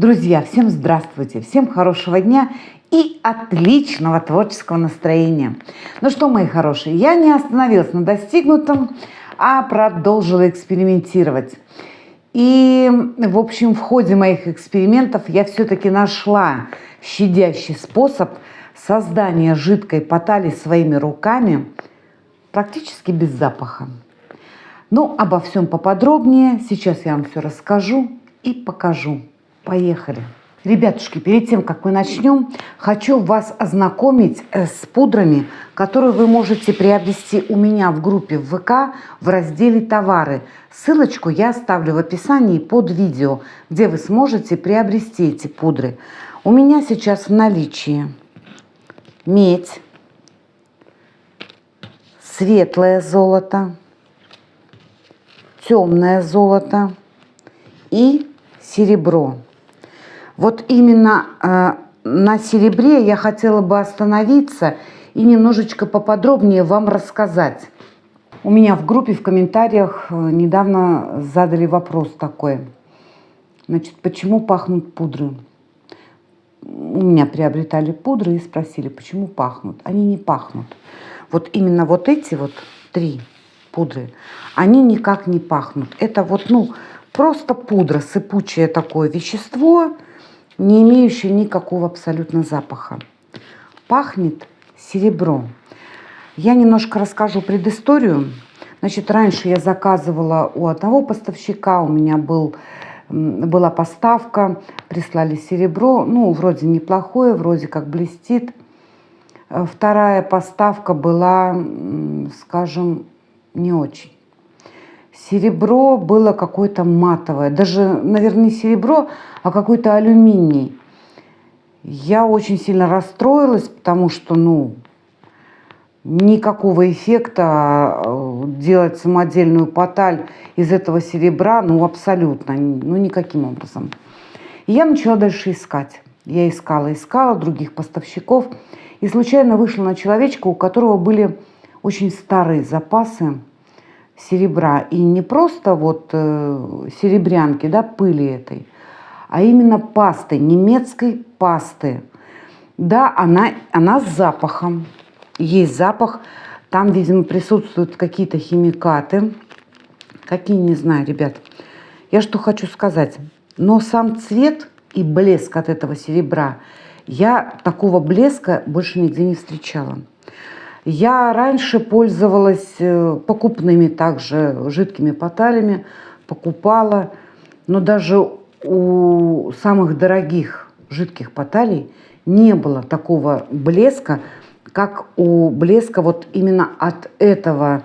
Друзья, всем здравствуйте, всем хорошего дня и отличного творческого настроения. Ну что, мои хорошие, я не остановилась на достигнутом, а продолжила экспериментировать. И, в общем, в ходе моих экспериментов я все-таки нашла щадящий способ создания жидкой потали своими руками, практически без запаха. Ну, обо всем поподробнее. Сейчас я вам все расскажу и покажу. Поехали. Ребятушки, перед тем, как мы начнем, хочу вас ознакомить с пудрами, которые вы можете приобрести у меня в группе в ВК в разделе «Товары». Ссылочку я оставлю в описании под видео, где вы сможете приобрести эти пудры. У меня сейчас в наличии медь, светлое золото, темное золото и серебро. Вот именно на серебре я хотела бы остановиться и немножечко поподробнее вам рассказать. У меня в группе, в комментариях недавно задали вопрос такой. Значит, почему пахнут пудры? У меня приобретали пудры и спросили, почему пахнут. Они не пахнут. Вот именно вот эти вот три пудры, они никак не пахнут. Это вот, просто пудра, сыпучее такое вещество, не имеющее никакого абсолютно запаха. Пахнет серебро. Я немножко расскажу предысторию. Значит, раньше я заказывала у одного поставщика, у меня была поставка, прислали серебро, вроде неплохое, вроде как блестит. Вторая поставка была, скажем, не очень. Серебро было какое-то матовое, даже, наверное, не серебро, а какой-то алюминий. Я очень сильно расстроилась, потому что, никакого эффекта делать самодельную поталь из этого серебра, абсолютно, никаким образом. И я начала дальше искать. Я искала других поставщиков, и случайно вышла на человечка, у которого были очень старые запасы серебра. И не просто серебрянки, пыли этой, а именно пасты, немецкой пасты. Да, она с запахом. Есть запах. Там, видимо, присутствуют какие-то химикаты. Какие, не знаю, ребят. Я что хочу сказать. Но сам цвет и блеск от этого серебра, я такого блеска больше нигде не встречала. Я раньше пользовалась покупными также жидкими поталями, покупала, но даже у самых дорогих жидких поталей не было такого блеска, как у блеска вот именно от этого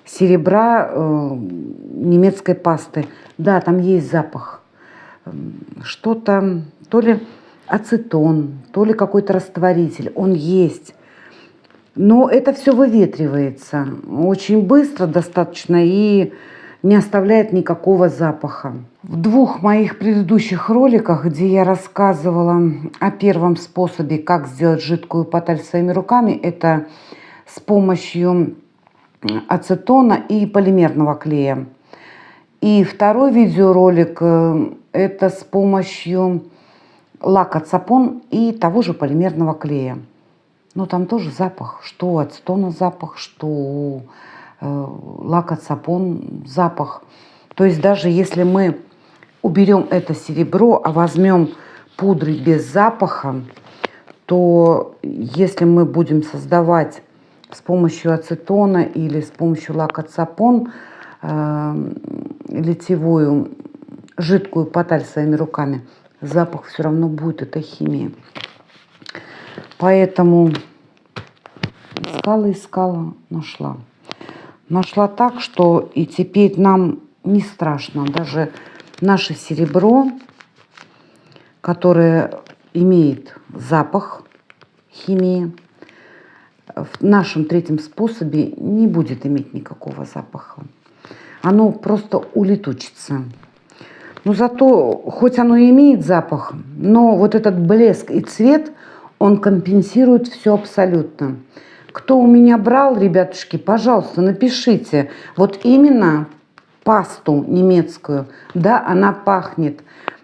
серебра немецкой пасты. Да, там есть запах. Что-то, то ли ацетон, то ли какой-то растворитель, он есть. Но это все выветривается очень быстро достаточно и не оставляет никакого запаха. В двух моих предыдущих роликах, где я рассказывала о первом способе, как сделать жидкую поталь своими руками, это с помощью ацетона и полимерного клея. И второй видеоролик это с помощью лака цапон и того же полимерного клея. Но там тоже запах, что у ацетона запах, что у лака цапон запах. То есть даже если мы уберем это серебро, а возьмем пудры без запаха, то если мы будем создавать с помощью ацетона или с помощью лака цапон литьевую жидкую поталь своими руками, запах все равно будет, это химия. Поэтому искала, нашла. Нашла так, что и теперь нам не страшно. Даже наше серебро, которое имеет запах химии, в нашем третьем способе не будет иметь никакого запаха. Оно просто улетучится. Но зато, хоть оно и имеет запах, но вот этот блеск и цвет, он компенсирует все абсолютно. Кто у меня брал, ребятушки, пожалуйста, напишите. Вот именно пасту немецкую, да, она пахнет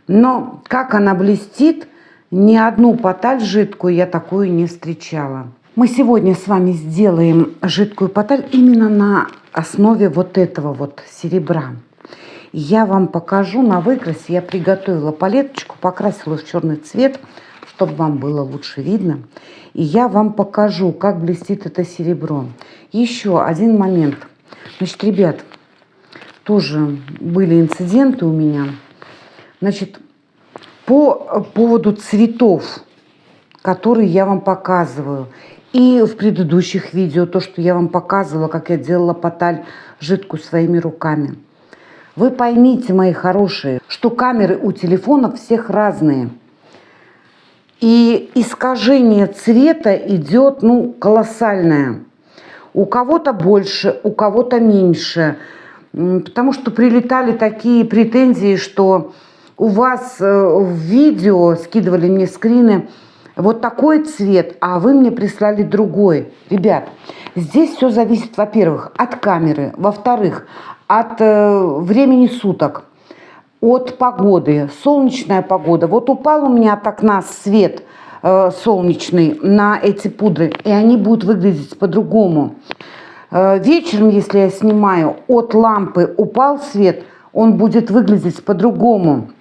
Но как она блестит, ни одну поталь жидкую я такую не встречала. Мы сегодня с вами сделаем жидкую поталь именно на основе вот этого вот серебра. Я вам покажу на выкрасе. Я приготовила палеточку, покрасила в черный цвет, чтобы вам было лучше видно. И я вам покажу, как блестит это серебро. Еще один момент. Значит, ребят, тоже были инциденты у меня. Значит, по поводу цветов, которые я вам показываю. И в предыдущих видео, то, что я вам показывала, как я делала поталь жидкую своими руками. Вы поймите, мои хорошие, что камеры у телефонов всех разные. И искажение цвета идет, колоссальное. У кого-то больше, у кого-то меньше. Потому что прилетали такие претензии, что у вас в видео скидывали мне скрины вот такой цвет, а вы мне прислали другой. Ребят, здесь все зависит, во-первых, от камеры, во-вторых, от времени суток, от погоды, солнечная погода. Вот упал у меня от окна свет солнечный на эти пудры, и они будут выглядеть по-другому. Вечером, если я снимаю, от лампы упал свет, он будет выглядеть по-другому.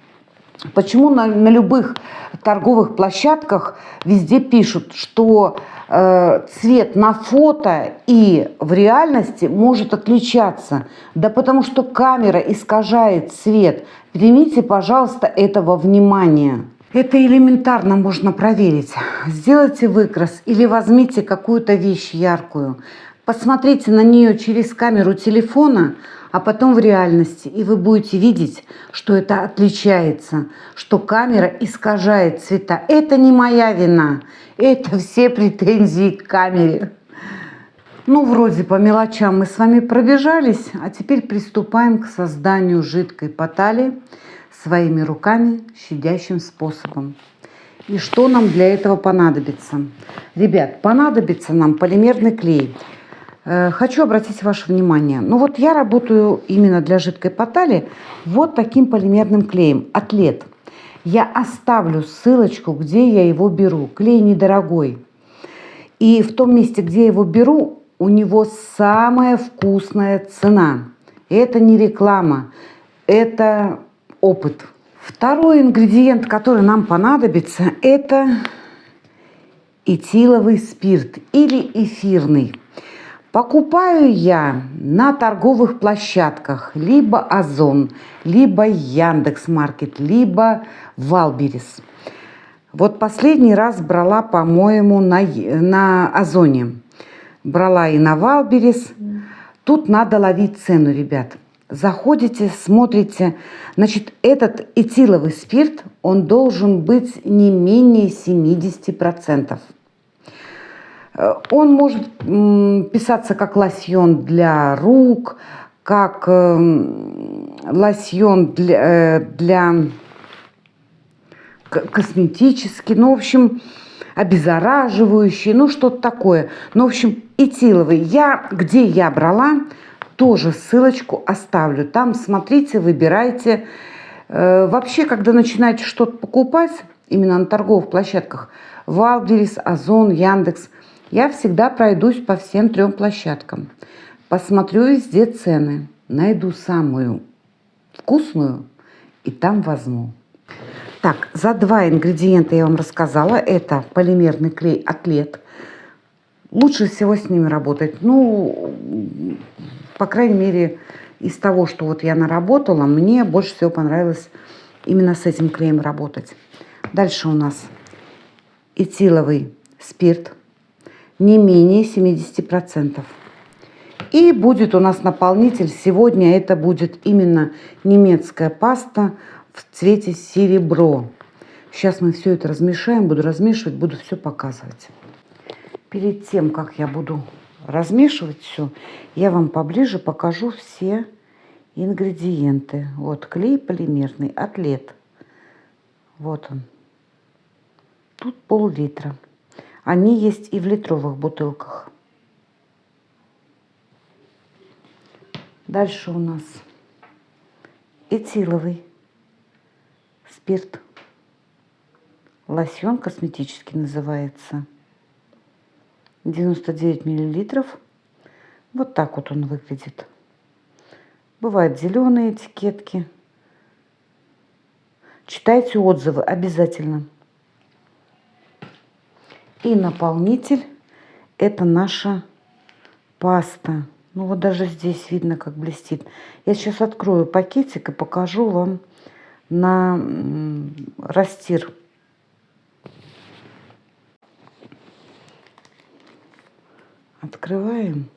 Почему на любых торговых площадках везде пишут, что цвет на фото и в реальности может отличаться? Да потому что камера искажает цвет. Примите, пожалуйста, это во внимание. Это элементарно можно проверить. Сделайте выкрас или возьмите какую-то вещь яркую. Посмотрите на нее через камеру телефона, а потом в реальности, и вы будете видеть, что это отличается, что камера искажает цвета. Это не моя вина, это все претензии к камере. Вроде по мелочам мы с вами пробежались, а теперь приступаем к созданию жидкой потали своими руками щадящим способом. И что нам для этого понадобится? Ребят, понадобится нам полимерный клей. Хочу обратить ваше внимание. Я работаю именно для жидкой потали вот таким полимерным клеем Атлет. Я оставлю ссылочку, где я его беру. Клей недорогой. И в том месте, где я его беру, у него самая вкусная цена. Это не реклама, это опыт. Второй ингредиент, который нам понадобится, это этиловый спирт или эфирный. Покупаю я на торговых площадках либо Озон, либо Яндекс.Маркет, либо Валберес. Вот последний раз брала, по-моему, на Озоне. Брала и на Валберес. Тут надо ловить цену, ребят. Заходите, смотрите. Значит, этот этиловый спирт, он должен быть не менее 70%. Он может писаться как лосьон для рук, как лосьон для косметический, в общем, обеззараживающий, что-то такое. В общем, этиловый. Где я брала, тоже ссылочку оставлю. Там смотрите, выбирайте. Вообще, когда начинаете что-то покупать, именно на торговых площадках, Валберес, Озон, Яндекс, я всегда пройдусь по всем 3 площадкам. Посмотрю везде цены. Найду самую вкусную и там возьму. Так, за 2 ингредиента я вам рассказала. Это полимерный клей Атлет. Лучше всего с ними работать. По крайней мере, из того, что вот я наработала, мне больше всего понравилось именно с этим клеем работать. Дальше у нас этиловый спирт. Не менее 70%. И будет у нас наполнитель. Сегодня это будет именно немецкая паста в цвете серебро. Сейчас мы все это размешаем. Буду размешивать, буду все показывать. Перед тем, как я буду размешивать все, я вам поближе покажу все ингредиенты. Вот клей полимерный Атлет. Вот он. Тут пол-литра. Они есть и в литровых бутылках. Дальше у нас этиловый спирт. Лосьон косметический называется. 99 миллилитров. Вот так вот он выглядит. Бывают зеленые этикетки. Читайте отзывы обязательно. И наполнитель — это наша паста. Ну вот даже здесь видно, как блестит. Я сейчас открою пакетик и покажу вам на растир. Открываем.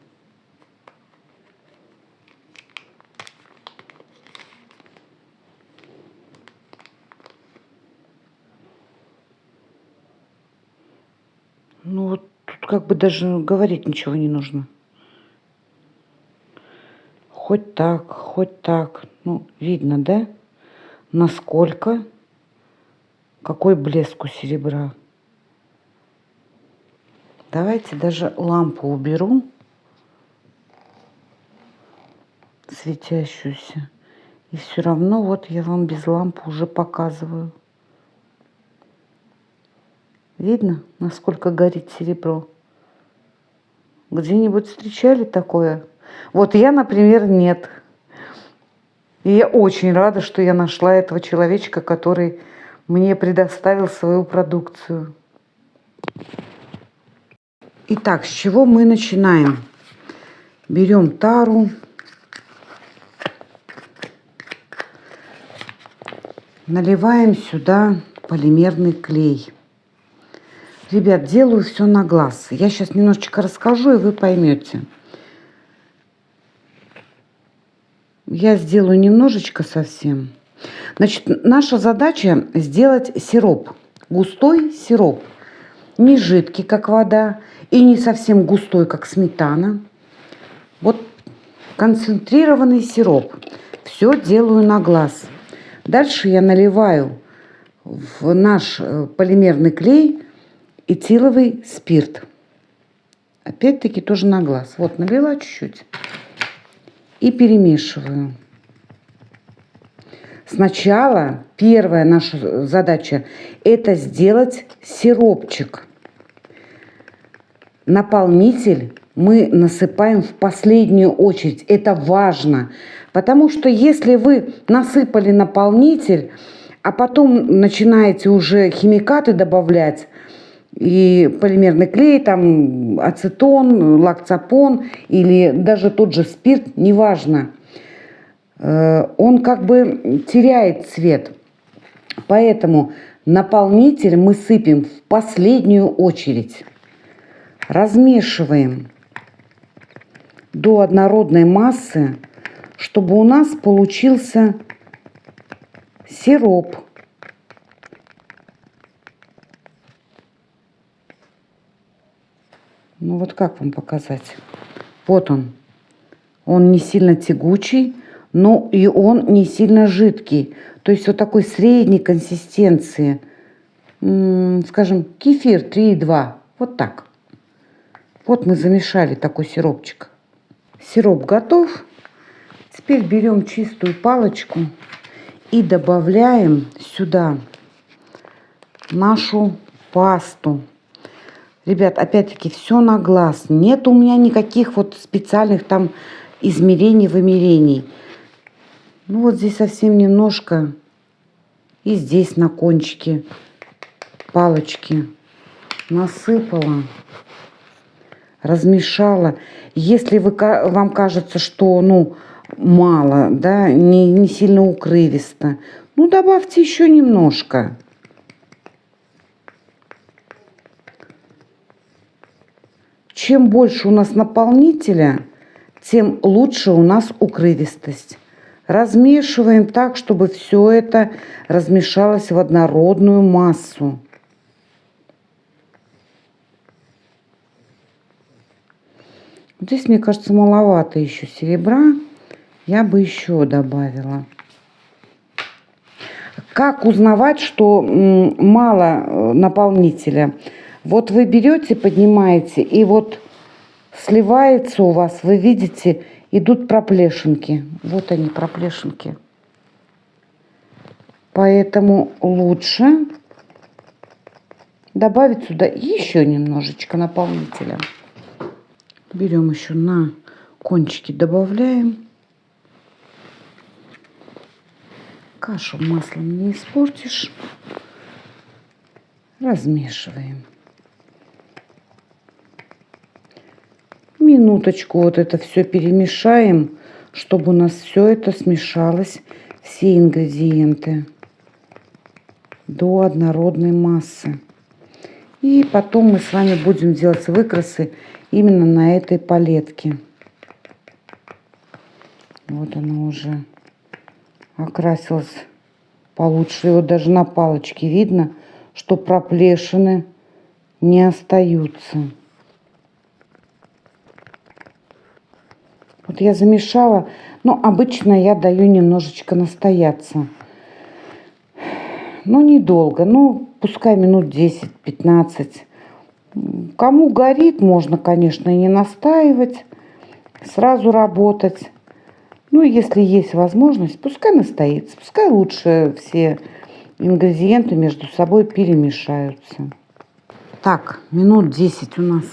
Ну вот тут как бы даже говорить ничего не нужно. Хоть так, хоть так. Ну, видно, да? Насколько, какой блеск у серебра. Давайте даже лампу уберу, светящуюся. И все равно вот я вам без лампы уже показываю. Видно, насколько горит серебро? Где-нибудь встречали такое? Вот я, например, нет. И я очень рада, что я нашла этого человечка, который мне предоставил свою продукцию. Итак, с чего мы начинаем? Берем тару. Наливаем сюда полимерный клей. Ребят, делаю все на глаз. Я сейчас немножечко расскажу, и вы поймете. Я сделаю немножечко совсем. Значит, наша задача сделать сироп. Густой сироп. Не жидкий, как вода, и не совсем густой, как сметана. Вот концентрированный сироп. Все делаю на глаз. Дальше я наливаю в наш полимерный клей этиловый спирт. Опять-таки тоже на глаз. Вот налила чуть-чуть. И перемешиваю. Сначала первая наша задача — это сделать сиропчик. Наполнитель мы насыпаем в последнюю очередь. Это важно. Потому что если вы насыпали наполнитель, а потом начинаете уже химикаты добавлять, и полимерный клей, там ацетон, лакцапон или даже тот же спирт, неважно, он как бы теряет цвет. Поэтому наполнитель мы сыпем в последнюю очередь. Размешиваем до однородной массы, чтобы у нас получился сироп. Ну вот как вам показать? Вот он. Он не сильно тягучий, но и он не сильно жидкий. То есть вот такой средней консистенции. Скажем, кефир 3,2. Вот так. Вот мы замешали такой сиропчик. Сироп готов. Теперь берем чистую палочку и добавляем сюда нашу пасту. Ребят, опять-таки, все на глаз. Нет у меня никаких вот специальных там измерений, вымерений. Ну вот здесь совсем немножко. И здесь на кончике палочки насыпала. Размешала. Если вам кажется, что мало, да, не сильно укрывисто, ну добавьте еще немножко. Чем больше у нас наполнителя, тем лучше у нас укрывистость. Размешиваем так, чтобы все это размешалось в однородную массу. Здесь, мне кажется, маловато еще серебра. Я бы еще добавила. Как узнавать, что мало наполнителя? Вот вы берете, поднимаете, и вот сливается у вас, вы видите, идут проплешинки. Вот они, проплешинки. Поэтому лучше добавить сюда еще немножечко наполнителя. Берем еще на кончики, добавляем. Кашу маслом не испортишь. Размешиваем. Минуточку вот это все перемешаем, чтобы у нас все это смешалось, все ингредиенты до однородной массы. И потом мы с вами будем делать выкрасы именно на этой палетке. Вот она уже окрасилась получше. И вот даже на палочке видно, что проплешины не остаются. Вот я замешала, но обычно я даю немножечко настояться. Ну, недолго, ну, пускай минут 10-15. Кому горит, можно, конечно, и не настаивать, сразу работать. Ну, если есть возможность, пускай настоится, пускай лучше все ингредиенты между собой перемешаются. Так, минут 10 у нас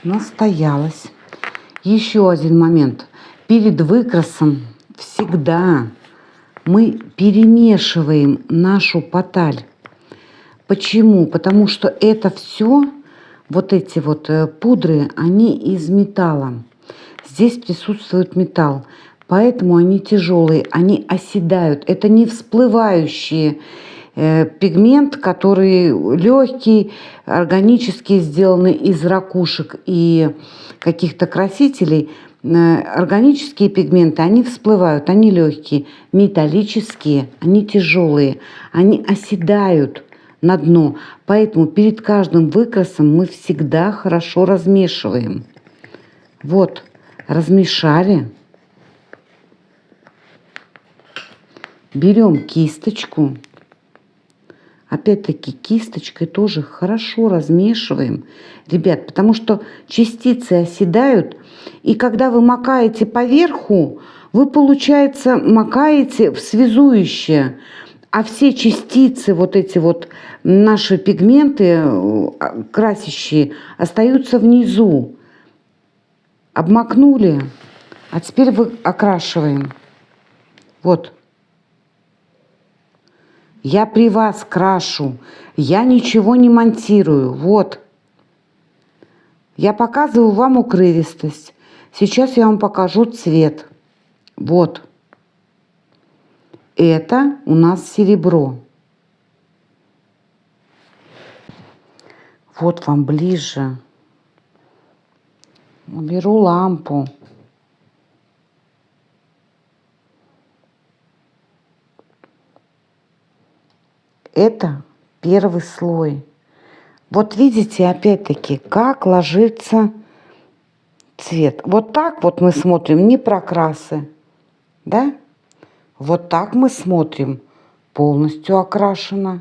настоялось. Еще один момент. Перед выкрасом всегда мы перемешиваем нашу поталь. Почему? Потому что это все, вот эти вот пудры, они из металла. Здесь присутствует металл, поэтому они тяжелые, они оседают. Это не всплывающие пигмент, который легкий, органически сделанный из ракушек и каких-то красителей. Органические пигменты, они всплывают, они легкие. Металлические, они тяжелые, они оседают на дно. Поэтому перед каждым выкрасом мы всегда хорошо размешиваем. Вот, размешали. Берем кисточку. Опять-таки кисточкой тоже хорошо размешиваем, ребят, потому что частицы оседают. И когда вы макаете поверху, вы, получается, макаете в связующее. А все частицы, вот эти вот наши пигменты красящие, остаются внизу. Обмакнули, а теперь окрашиваем. Вот. Я при вас крашу, я ничего не монтирую. Вот. Я показываю вам укрывистость. Сейчас я вам покажу цвет. Вот. Это у нас серебро. Вот вам ближе. Уберу лампу. Это первый слой. Вот видите, опять-таки, как ложится цвет. Вот так вот мы смотрим, не прокрасы, да? Вот так мы смотрим, полностью окрашено.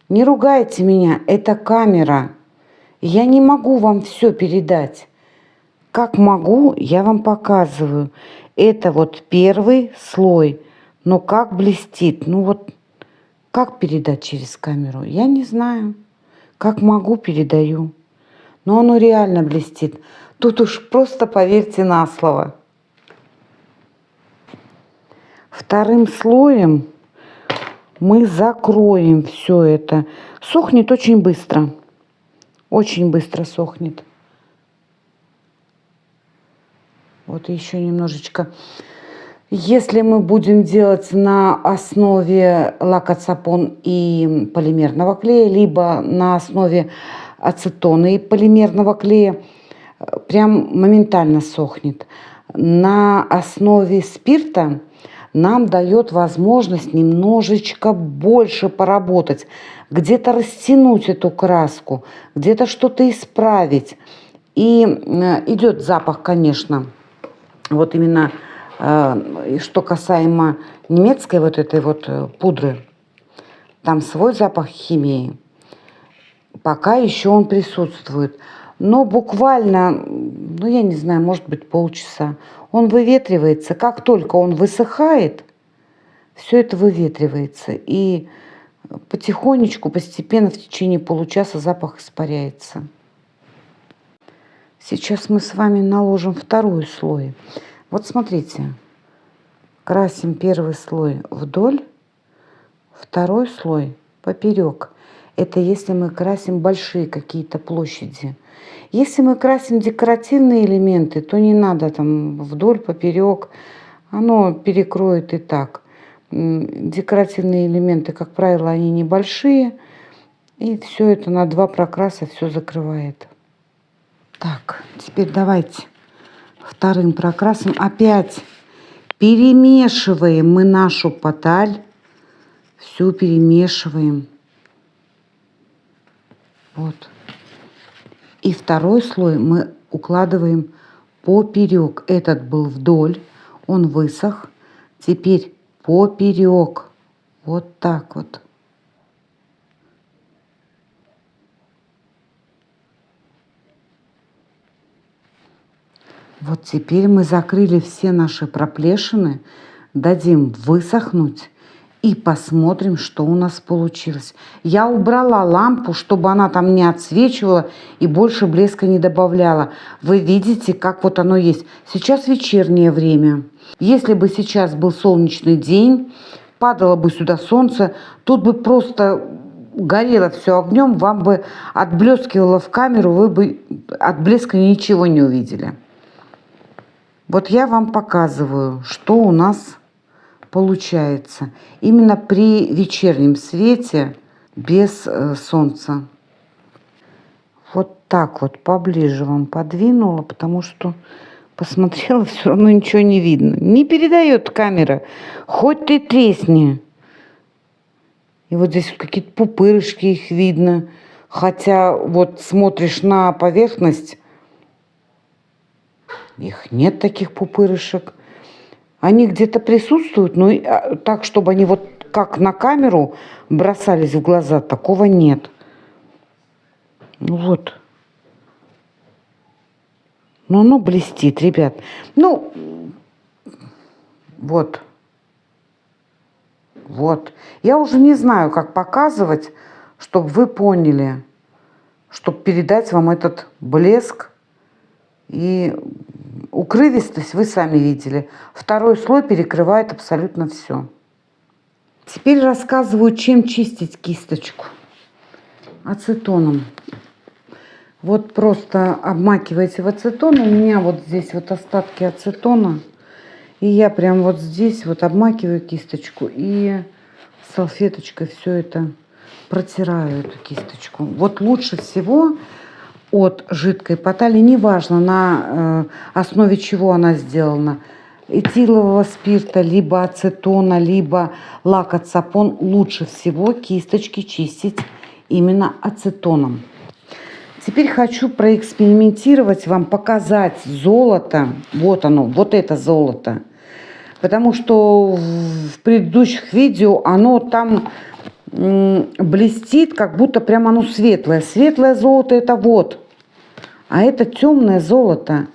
Не ругайте меня, это камера. Я не могу вам все передать. Как могу, я вам показываю. Это вот первый слой. Но как блестит, ну вот. Как передать через камеру? Я не знаю. Как могу, передаю. Но оно реально блестит. Тут уж просто поверьте на слово. Вторым слоем мы закроем все это. Сохнет очень быстро. Очень быстро сохнет. Вот еще немножечко. Если мы будем делать на основе лак-ацетон и полимерного клея, либо на основе ацетона и полимерного клея, прям моментально сохнет. На основе спирта нам дает возможность немножечко больше поработать, где-то растянуть эту краску, где-то что-то исправить. И идет запах, конечно, вот именно... Что касаемо немецкой вот этой вот пудры, там свой запах химии. Пока еще он присутствует. Но буквально, ну я не знаю, может быть полчаса. Он выветривается. Как только он высыхает, все это выветривается. И потихонечку, постепенно, в течение получаса запах испаряется. Сейчас мы с вами наложим второй слой. Вот смотрите, красим первый слой вдоль, второй слой поперек. Это если мы красим большие какие-то площади. Если мы красим декоративные элементы, то не надо там вдоль, поперек. Оно перекроет и так. Декоративные элементы, как правило, они небольшие. И все это на 2 прокраса все закрывает. Так, теперь давайте вторым прокрасом опять перемешиваем мы нашу поталь. Всю перемешиваем. Вот. И второй слой мы укладываем поперек. Этот был вдоль, он высох. Теперь поперек. Вот так вот. Вот теперь мы закрыли все наши проплешины, дадим высохнуть и посмотрим, что у нас получилось. Я убрала лампу, чтобы она там не отсвечивала и больше блеска не добавляла. Вы видите, как вот оно есть. Сейчас вечернее время. Если бы сейчас был солнечный день, падало бы сюда солнце, тут бы просто горело все огнем, вам бы отблескивало в камеру, вы бы от блеска ничего не увидели. Вот я вам показываю, что у нас получается именно при вечернем свете без солнца. Вот так вот поближе вам подвинула, потому что посмотрела, все равно ничего не видно. Не передает камера, хоть ты тресни. И вот здесь какие-то пупырышки, их видно. Хотя вот смотришь на поверхность, их нет, таких пупырышек. Они где-то присутствуют, но так, чтобы они вот как на камеру бросались в глаза, такого нет. Ну вот. Но оно блестит, ребят. Ну, вот. Вот. Я уже не знаю, как показывать, чтобы вы поняли, чтобы передать вам этот блеск и укрывистость вы сами видели. Второй слой перекрывает абсолютно все. Теперь рассказываю, чем чистить кисточку. Ацетоном. Вот просто обмакиваете в ацетон. У меня вот здесь вот остатки ацетона. И я прям вот здесь вот обмакиваю кисточку и салфеточкой все это протираю, эту кисточку. Вот лучше всего от жидкой потали, неважно на основе чего она сделана, этилового спирта, либо ацетона, либо лак-ацапон, лучше всего кисточки чистить именно ацетоном. Теперь хочу проэкспериментировать, вам показать золото. Вот оно, вот это золото. Потому что в предыдущих видео оно там блестит, как будто прям оно светлое. Светлое золото это вот. А это темное золото.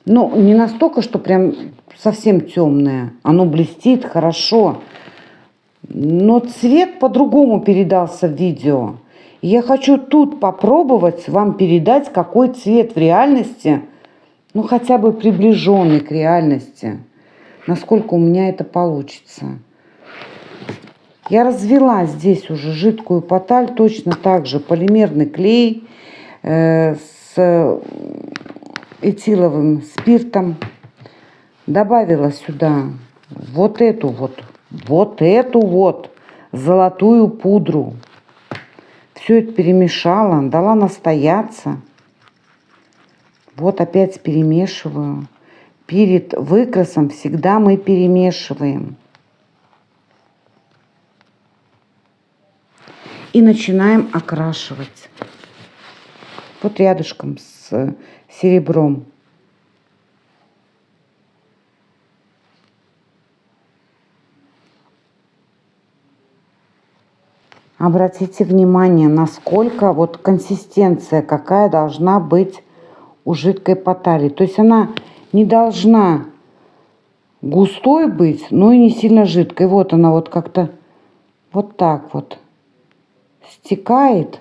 Но не настолько, что прям совсем темное. Оно блестит хорошо. Но цвет по-другому передался в видео. И я хочу тут попробовать вам передать, какой цвет в реальности, ну хотя бы приближенный к реальности. Насколько у меня это получится. Я развела здесь уже жидкую поталь, точно так же полимерный клей с этиловым спиртом. Добавила сюда вот эту вот золотую пудру. Все это перемешала, дала настояться. Вот опять перемешиваю. Перед выкрасом всегда мы перемешиваем. И начинаем окрашивать. Вот рядышком с серебром. Обратите внимание, насколько вот консистенция, какая должна быть у жидкой потали. То есть она не должна густой быть, но и не сильно жидкой. Вот она вот как-то вот так вот стекает,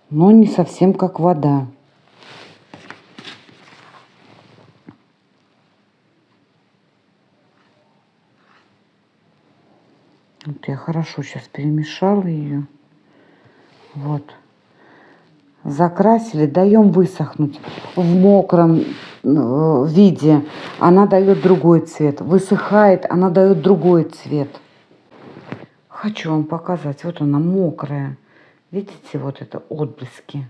но не совсем как вода. Вот я хорошо сейчас перемешала ее. Вот. Закрасили, даем высохнуть. В мокром виде она дает другой цвет. Высыхает, она дает другой цвет. Хочу вам показать. Вот она мокрая. Видите, вот это отблески.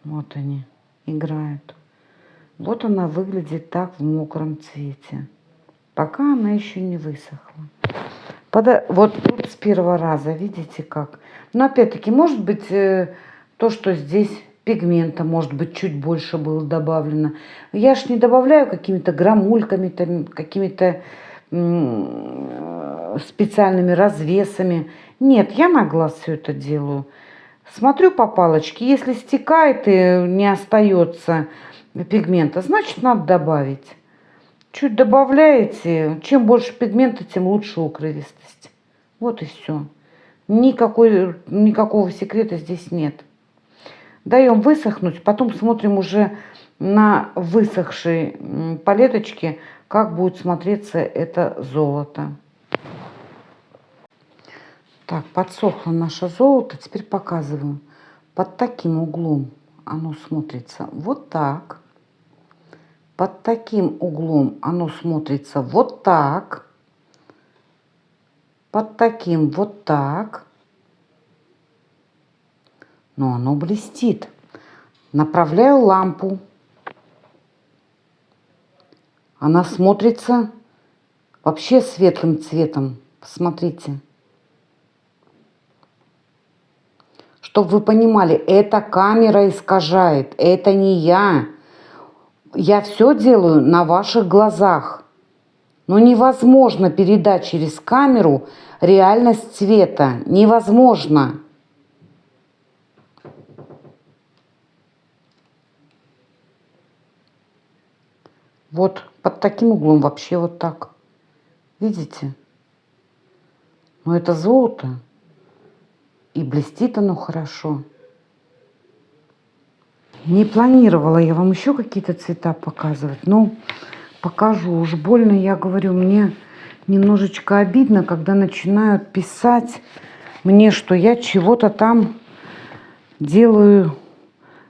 Вот они играют. Вот она выглядит так в мокром цвете. Пока она еще не высохла. Вот тут с первого раза, видите как. Но опять-таки, может быть, то, что здесь пигмента, может быть, чуть больше было добавлено. Я ж не добавляю какими-то грамульками, какими-то специальными развесами. Нет, я на глаз все это делаю. Смотрю по палочке, если стекает и не остается пигмента, значит, надо добавить. Чуть добавляете, чем больше пигмента, тем лучше укрывистость. Вот и все. Никакого секрета здесь нет. Даем высохнуть, потом смотрим уже на высохшей палеточке, как будет смотреться это золото. Так, подсохло наше золото. Теперь показываю. Под таким углом оно смотрится вот так. Под таким углом оно смотрится вот так. Под таким вот так. Но оно блестит. Направляю лампу. Она смотрится вообще светлым цветом. Посмотрите. Чтобы вы понимали, эта камера искажает. Это не я. Я все делаю на ваших глазах. Но невозможно передать через камеру реальность цвета. Невозможно. Вот под таким углом вообще вот так. Видите? Но это золото. И блестит оно хорошо. Не планировала я вам еще какие-то цвета показывать, но покажу. Уж больно, я говорю, мне немножечко обидно, когда начинают писать мне, что я чего-то там делаю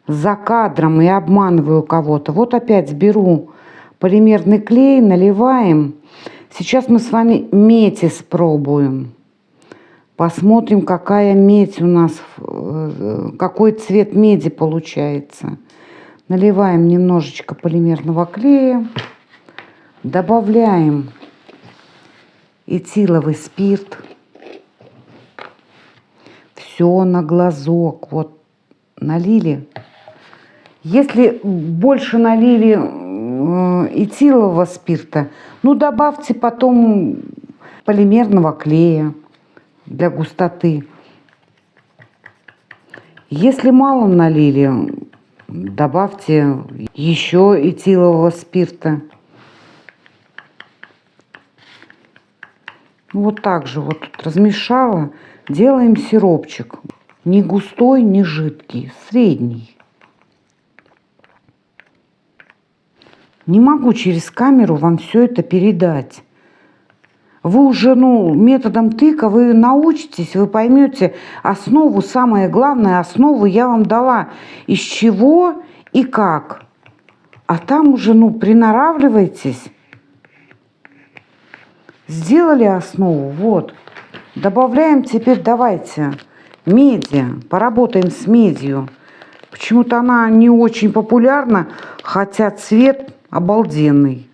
за кадром и обманываю кого-то. Вот опять беру полимерный клей, наливаем. Сейчас мы с вами медь испробуем. Посмотрим, какая медь у нас, какой цвет меди получается. Наливаем немножечко полимерного клея. Добавляем этиловый спирт. Все на глазок. Вот налили. Если больше налили этилового спирта, ну добавьте потом полимерного клея для густоты. Если мало налили, добавьте еще этилового спирта. Вот так же вот тут размешала. Делаем сиропчик. Не густой, не жидкий, средний. Не могу через камеру вам все это передать. Вы уже, методом тыка вы научитесь, вы поймете основу, самое главное, основу я вам дала, из чего и как. А там уже, приноравливайтесь. Сделали основу, вот. Добавляем теперь, давайте, меди. Поработаем с медью. Почему-то она не очень популярна, хотя цвет обалденный.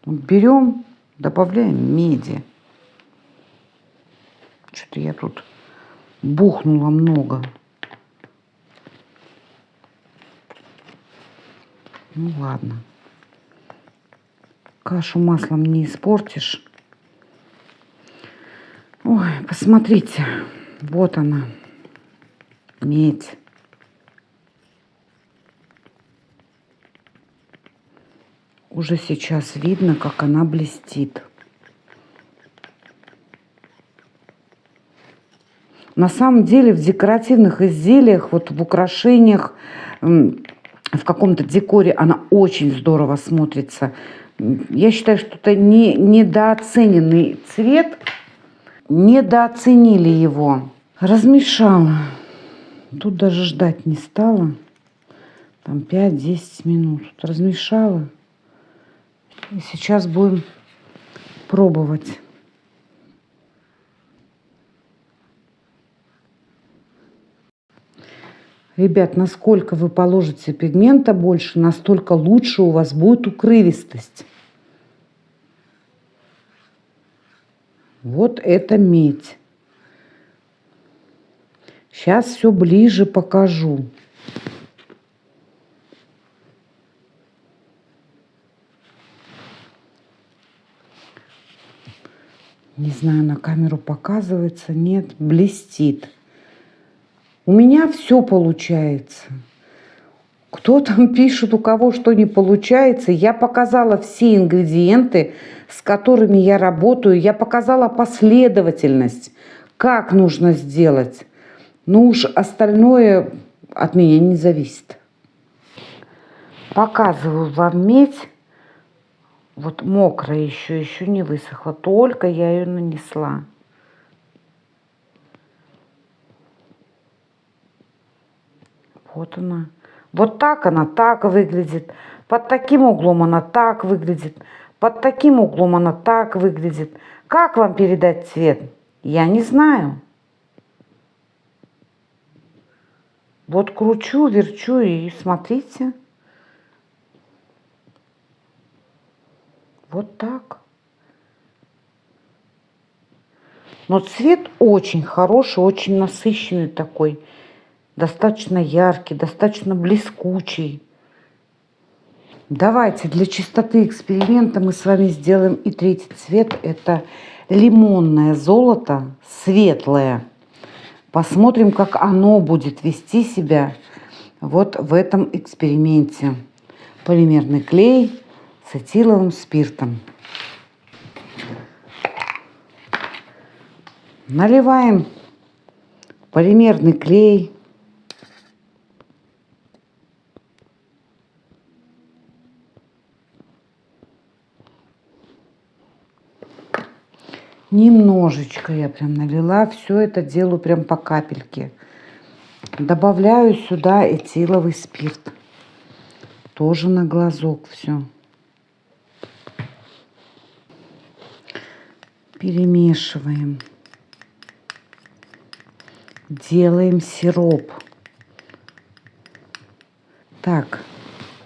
Берем, добавляем меди. Что-то я тут бухнула много. Ну ладно. Кашу маслом не испортишь. Ой, посмотрите. Вот она. Медь. Уже сейчас видно, как она блестит. На самом деле в декоративных изделиях, вот в украшениях, в каком-то декоре она очень здорово смотрится. Я считаю, что это недооцененный цвет. Недооценили его. Размешала. Тут даже ждать не стала. Там 5-10 минут. Размешала. И сейчас будем пробовать. Ребят, насколько вы положите пигмента больше, настолько лучше у вас будет укрывистость. Вот это медь. Сейчас все ближе покажу. Не знаю, на камеру показывается, нет, блестит. У меня все получается. Кто там пишет, у кого что не получается. Я показала все ингредиенты, с которыми я работаю. Я показала последовательность, как нужно сделать. Ну уж остальное от меня не зависит. Показываю вам медь. Вот мокрая еще не высохла. Только я ее нанесла. Вот она. Вот так она так выглядит. Под таким углом она так выглядит. Под таким углом она так выглядит. Как вам передать цвет? Я не знаю. Вот кручу, верчу и смотрите. Вот так. Но цвет очень хороший, очень насыщенный такой. Достаточно яркий, достаточно блескучий. Давайте для чистоты эксперимента мы с вами сделаем и третий цвет. Это лимонное золото, светлое. Посмотрим, как оно будет вести себя вот в этом эксперименте. Полимерный клей с этиловым спиртом. Наливаем полимерный клей. Немножечко я прям налила. Все это делаю прям по капельке. Добавляю сюда этиловый спирт. Тоже на глазок все. Перемешиваем. Делаем сироп. Так,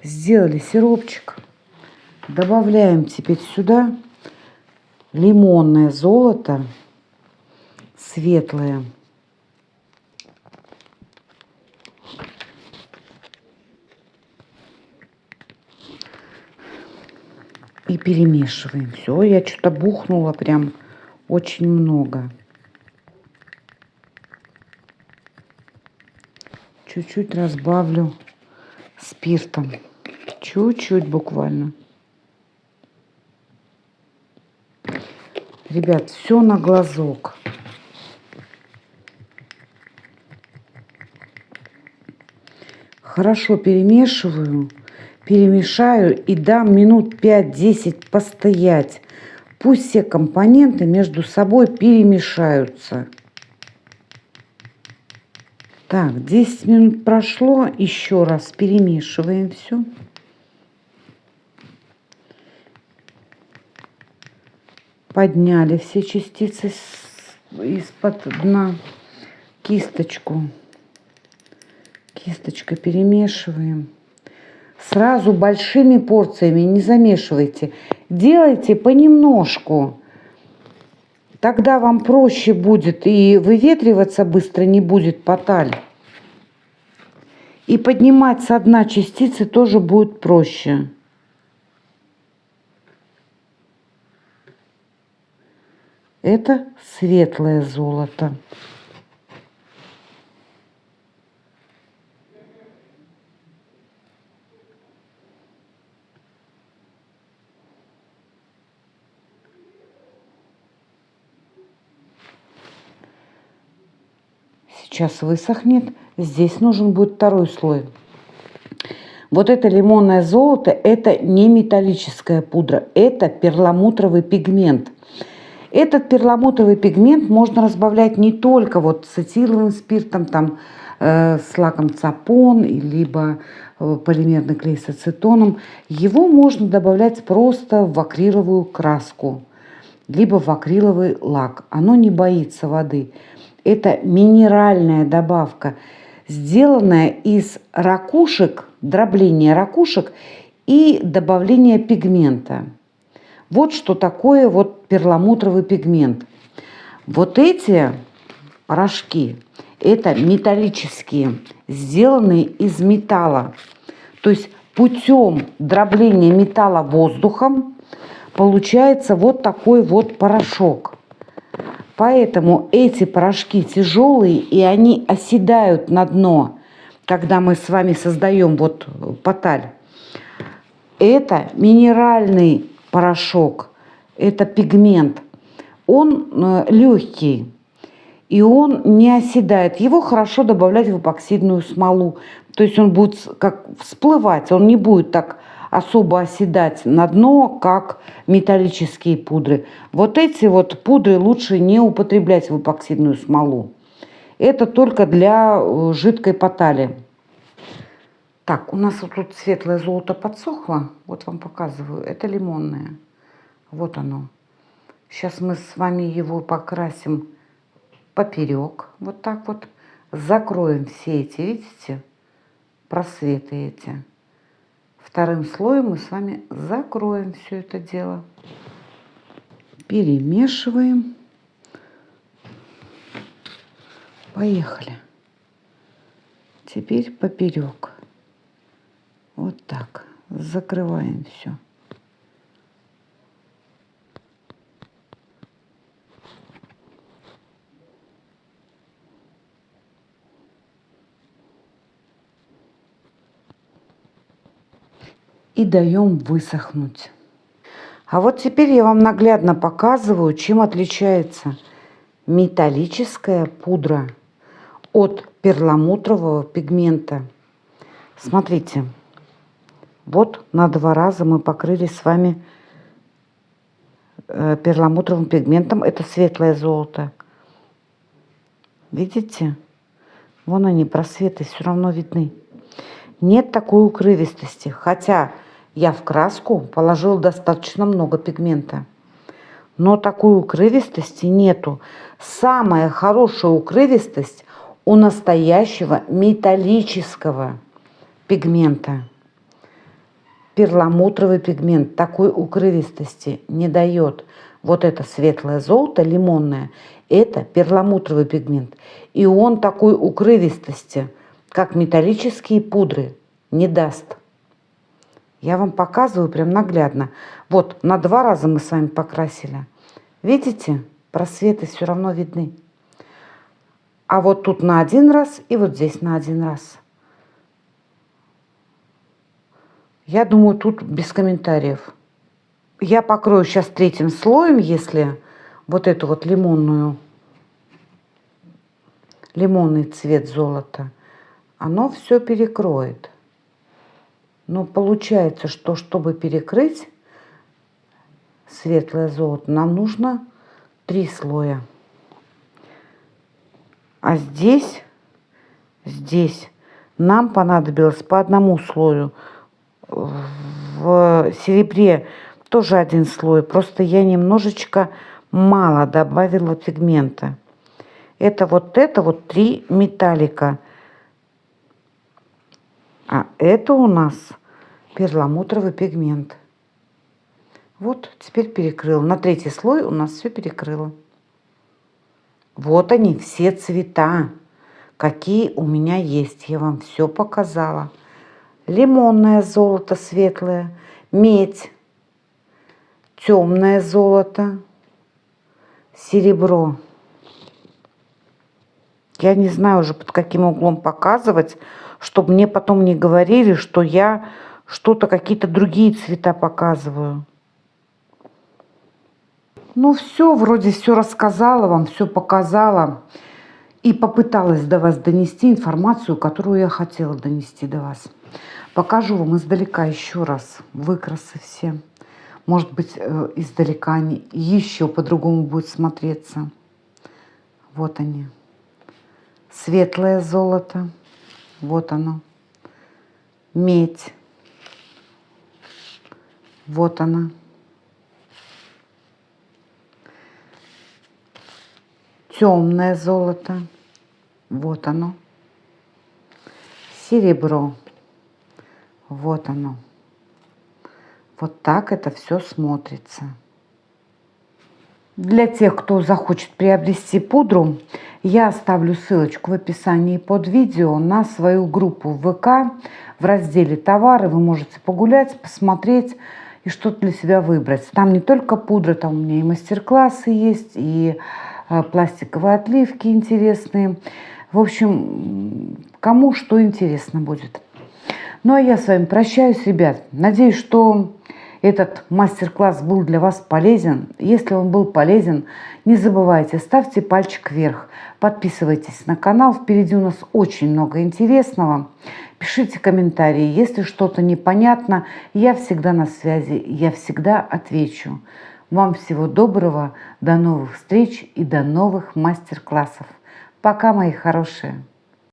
сделали сиропчик. Добавляем теперь сюда лимонное золото, светлое. И перемешиваем. Все, я что-то бухнула прям очень много. Чуть-чуть разбавлю спиртом. Чуть-чуть буквально. Ребят, все на глазок. Хорошо перемешиваю. Перемешаю и дам минут 5-10 постоять. Пусть все компоненты между собой перемешаются. Так, 10 минут прошло. Еще раз перемешиваем все. Подняли все частицы из-под дна. Кисточкой перемешиваем. Сразу большими порциями не замешивайте. Делайте понемножку. Тогда вам проще будет и выветриваться быстро не будет поталь. И поднимать со дна частицы тоже будет проще. Это светлое золото. сейчас высохнет. Здесь нужен будет второй слой. Вот это лимонное золото, это не металлическая пудра, это перламутровый пигмент. Этот перламутровый пигмент можно разбавлять не только вот с этиловым спиртом, там, с лаком цапон, либо полимерный клей с ацетоном. Его можно добавлять просто в акриловую краску, либо в акриловый лак. Оно не боится воды. Это минеральная добавка, сделанная из ракушек, дробления ракушек и добавления пигмента. Вот что такое вот перламутровый пигмент. Вот эти порошки, это металлические, сделанные из металла. То есть путем дробления металла воздухом получается вот такой вот порошок. Поэтому эти порошки тяжелые, и они оседают на дно, когда мы с вами создаем вот поталь. Это минеральный порошок, это пигмент. Он легкий, и он не оседает. Его хорошо добавлять в эпоксидную смолу. То есть он будет как всплывать, он не будет так особо оседать на дно, как металлические пудры. Вот эти вот пудры лучше не употреблять в эпоксидную смолу. Это только для жидкой потали. Так, у нас вот тут светлое золото подсохло. Вот вам показываю. Это лимонное. Вот оно. Сейчас мы с вами его покрасим поперек. Вот так вот. Закроем все эти, видите, просветы эти. Вторым слоем мы с вами закроем все это дело. Перемешиваем. Поехали. Теперь поперек. Вот так. Закрываем все. И даем высохнуть. А вот теперь я вам наглядно показываю, чем отличается металлическая пудра от перламутрового пигмента. Смотрите. Вот на 2 раза мы покрыли с вами перламутровым пигментом. Это светлое золото. Видите? Вон они, просветы, все равно видны. Нет такой укрывистости. Хотя я в краску положила достаточно много пигмента. Но такой укрывистости нету. Самая хорошая укрывистость у настоящего металлического пигмента. Перламутровый пигмент такой укрывистости не дает. Вот это светлое золото, лимонное, это перламутровый пигмент. И он такой укрывистости, как металлические пудры, не даст. Я вам показываю прям наглядно. Вот на 2 раза мы с вами покрасили. Видите? Просветы все равно видны. А вот тут на 1 раз и вот здесь на 1 раз. Я думаю, тут без комментариев. Я покрою сейчас 3-м слоем, если вот эту вот лимонный цвет золота, оно все перекроет. Но получается, что чтобы перекрыть светлое золото, нам нужно 3 слоя. А здесь нам понадобилось по 1 слою. В серебре тоже 1 слой. Просто я немножечко мало добавила пигмента. Это вот 3 металлика. А это у нас перламутровый пигмент. Вот, теперь перекрыла. На 3-й слой у нас все перекрыло. Вот они, все цвета, какие у меня есть. Я вам все показала. Лимонное золото светлое, медь, темное золото, серебро. Я не знаю уже под каким углом показывать, чтобы мне потом не говорили, что я что-то, какие-то другие цвета показываю. Ну все, вроде все рассказала вам, все показала. и попыталась до вас донести информацию, которую я хотела донести до вас. Покажу вам издалека еще раз выкрасы все. Может быть, издалека они еще по-другому будут смотреться. Вот они. Светлое золото. Вот оно. Медь. Вот она. Темное золото. Вот оно. Серебро. Вот оно. Вот так это все смотрится. Для тех, кто захочет приобрести пудру, я оставлю ссылочку в описании под видео на свою группу в ВК. В разделе «Товары» вы можете погулять, посмотреть и что-то для себя выбрать. Там не только пудра, там у меня и мастер-классы есть, и пластиковые отливки интересные. В общем, кому что интересно будет. Ну, а я с вами прощаюсь, ребят. Надеюсь, что этот мастер-класс был для вас полезен. Если он был полезен, не забывайте, ставьте пальчик вверх. Подписывайтесь на канал. Впереди у нас очень много интересного. Пишите комментарии. Если что-то непонятно, я всегда на связи. Я всегда отвечу. Вам всего доброго. До новых встреч и до новых мастер-классов. Пока, мои хорошие.